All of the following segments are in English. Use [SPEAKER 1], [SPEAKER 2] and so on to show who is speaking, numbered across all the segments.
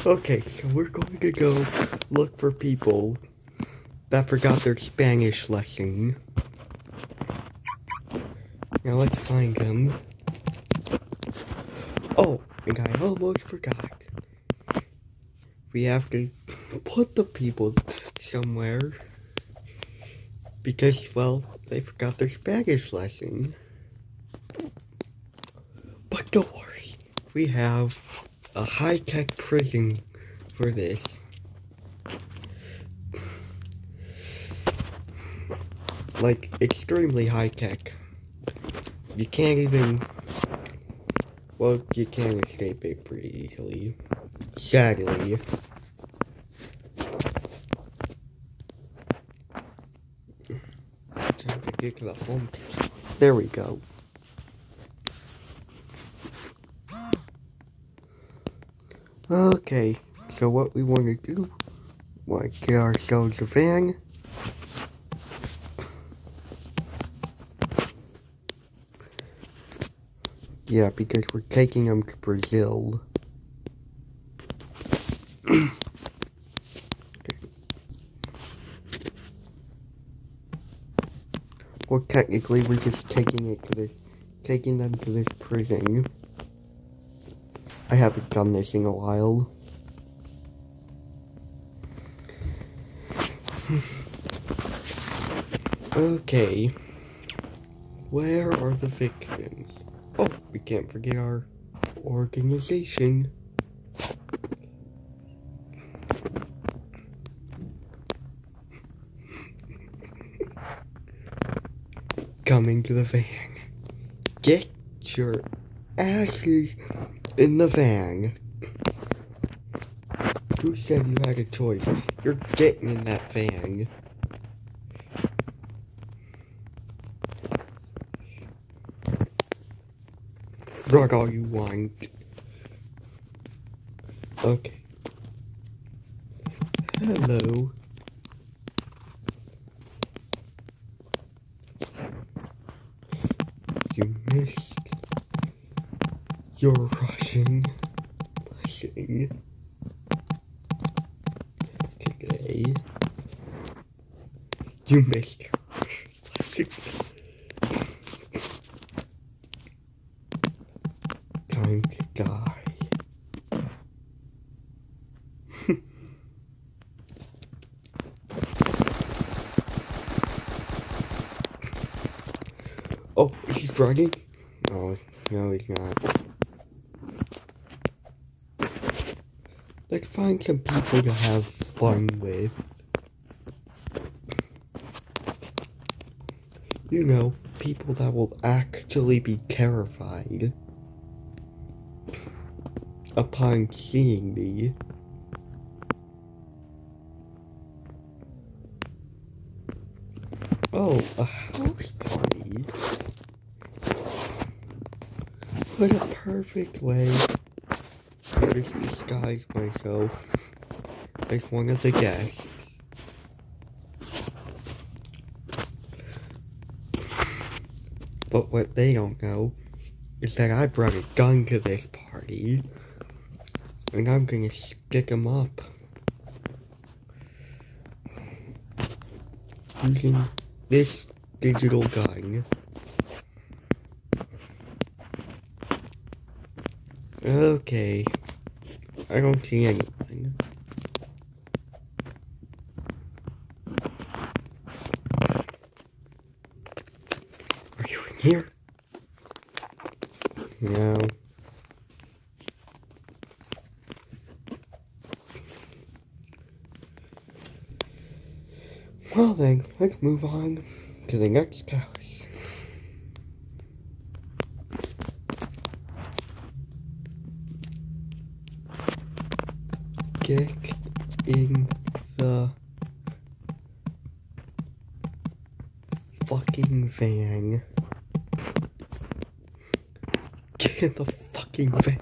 [SPEAKER 1] Okay, so we're going to go look for people that forgot their Spanish lesson. Now let's find them. Oh, and I almost forgot. We have to put the people somewhere because, well, they forgot their Spanish lesson. But don't worry, we have a high-tech prison for this. Like, extremely high-tech. You can't even... Well, you can escape it pretty easily. Sadly. Time to get to the home kitchen. There we go. Okay, so what we want to do, get ourselves a van. Yeah, because we're taking them to Brazil. Okay. Well, technically, we're just taking them to this prison. I haven't done this in a while. Okay. Where are the victims? Oh, we can't forget our organization. Coming to the van. Get your asses in the van. Who said you had a choice? You're getting in that van. Drug all you want. Okay. Hello. You missed your Russian lesson today. You missed your Russian lesson. Time to die. Oh, is he running? Oh, no, he's not. Let's find some people to have fun with. You know, people that will actually be terrified upon seeing me. Oh, a house party. What a perfect way to just disguise myself as one of the guests. But what they don't know is that I brought a gun to this party, and I'm gonna stick them up using this digital gun. Okay, I don't see anything. Are you in here? No. Well then, let's move on to the next house. Get in the fucking van. Get in the fucking van.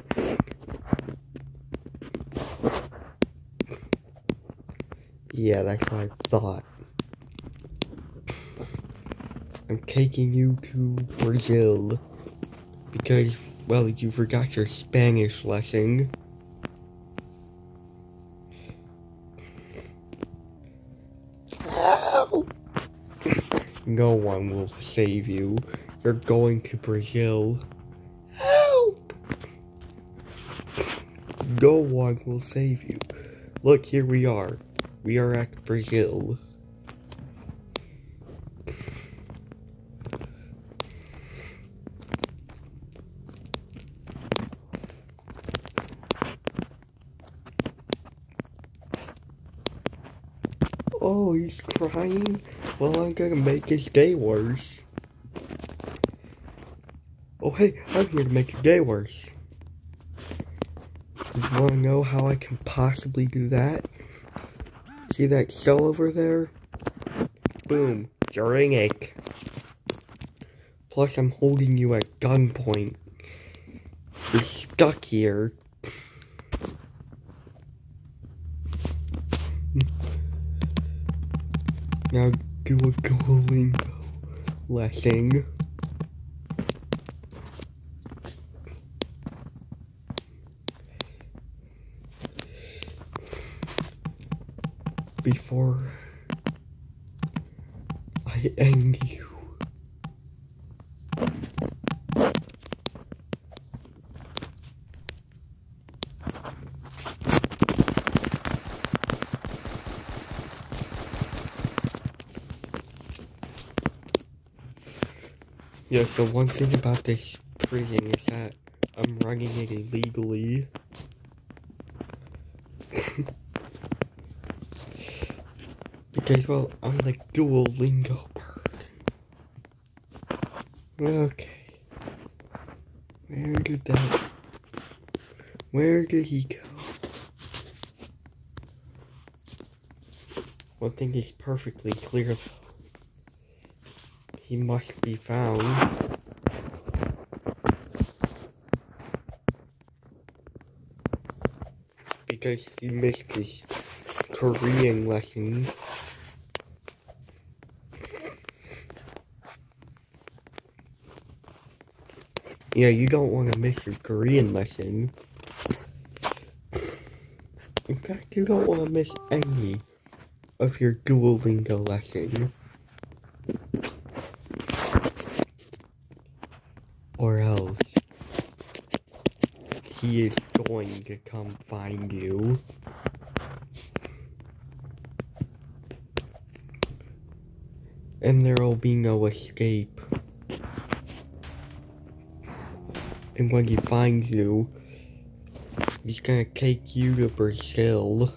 [SPEAKER 1] Yeah, that's what I thought. I'm taking you to Brazil because, well, you forgot your Spanish lesson. no one will save you. You're going to Brazil. Help! No one will save you. Look, here we are. We are at Brazil. Oh, he's crying? Well, I'm gonna make his day worse. Oh, hey, I'm here to make your day worse. You wanna know how I can possibly do that? See that cell over there? Boom, you're in it. Plus, I'm holding you at gunpoint. You're stuck here. Now do a duolingo lesson. Before I end you. Yeah, so one thing about this prison is that I'm running it illegally. Because, well, I'm like duolingo person. Okay. Where did he go? One thing is perfectly clear though. He must be found. Because he missed his Korean lesson. Yeah, you don't want to miss your Korean lesson. In fact, you don't want to miss any of your Duolingo lesson. Or else, he is going to come find you. And there'll be no escape. And when he finds you, he's gonna take you to Brazil.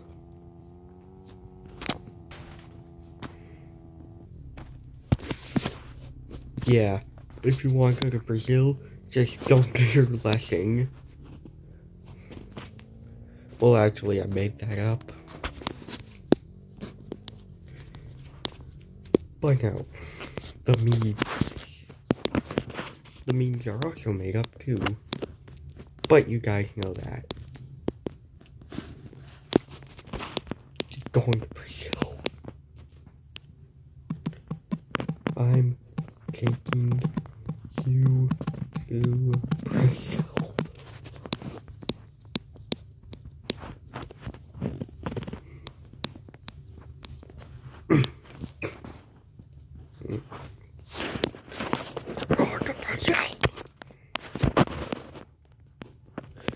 [SPEAKER 1] Yeah, if you want to go to Brazil, just don't do your lesson. Well, actually, I made that up. But no, the memes are also made up too. But you guys know that. You're going to Brazil. I'm taking you to Brazil.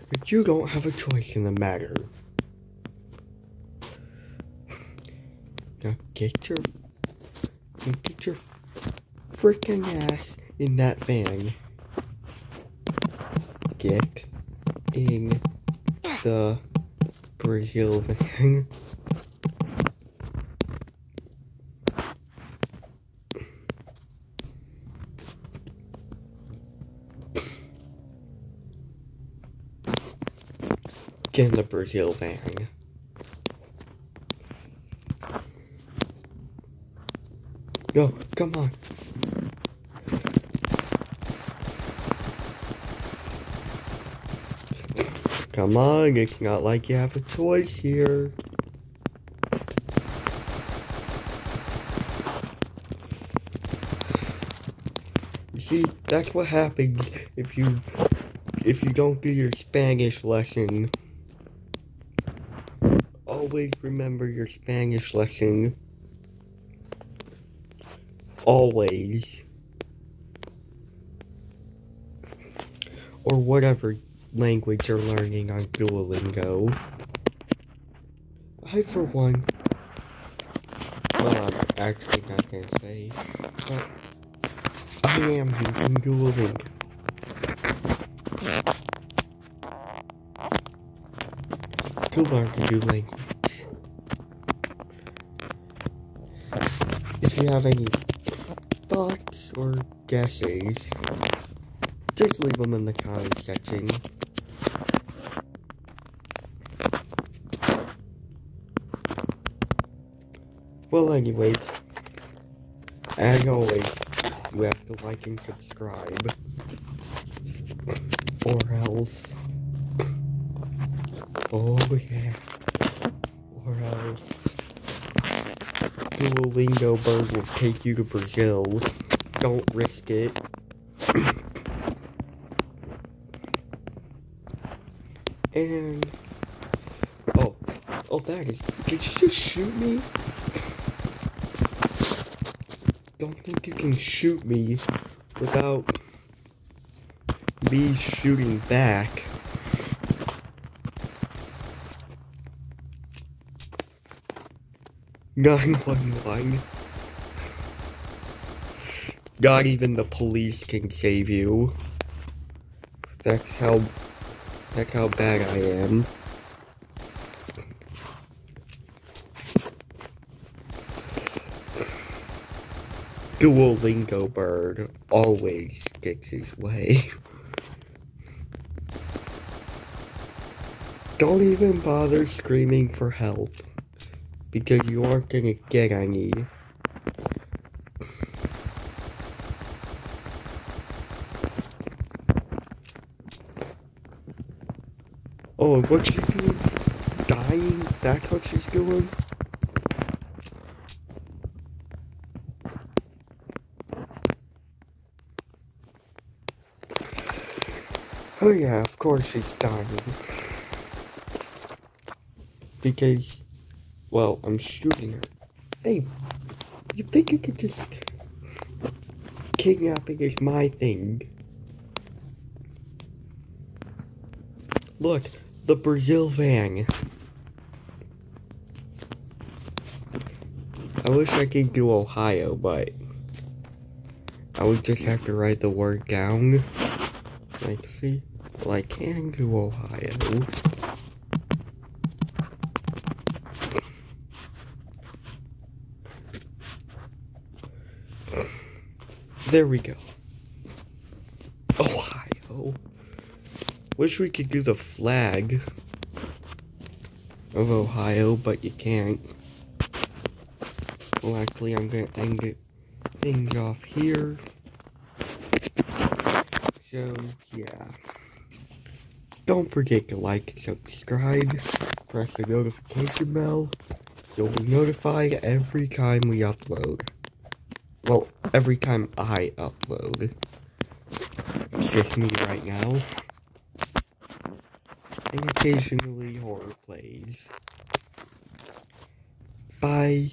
[SPEAKER 1] But you don't have a choice in the matter. Now get your freaking ass in that van. Get in the Brazil van. Get in the Brazil van. Go, come on. Come on, it's not like you have a choice here. You see, that's what happens if you don't do your Spanish lesson. Always remember your Spanish lesson. always, or whatever language you're learning on Duolingo. I, for one, well, I'm actually not gonna say, but I am using Duolingo to learn a new language. If you have any thoughts or guesses, just leave them in the comment section. Well, anyways, as always, you have to like and subscribe, or else, oh yeah, or else Duolingo bird will take you to Brazil. Don't risk it. And, oh, that is, did you just shoot me? Don't think you can shoot me without me shooting back. "911. Not even the police can save you. That's how bad I am. Duolingo bird always gets his way. Don't even bother screaming for help, because you aren't gonna get any. Oh, what's she doing? Dying? That's what she's doing? Oh yeah, of course she's dying. Because, well, I'm shooting her. Hey, you think you could just... Kidnapping is my thing. Look, the Brazil van. I wish I could do Ohio, but I would just have to write the word down. Like, see? Well, I can do Ohio. There we go. Ohio. Wish we could do the flag of Ohio, but you can't. Well, actually, I'm gonna end things off here. So, yeah. Don't forget to like and subscribe. Press the notification bell. You'll be notified every time we upload. Well, every time I upload. It's just me right now. And occasionally horror plays. Bye.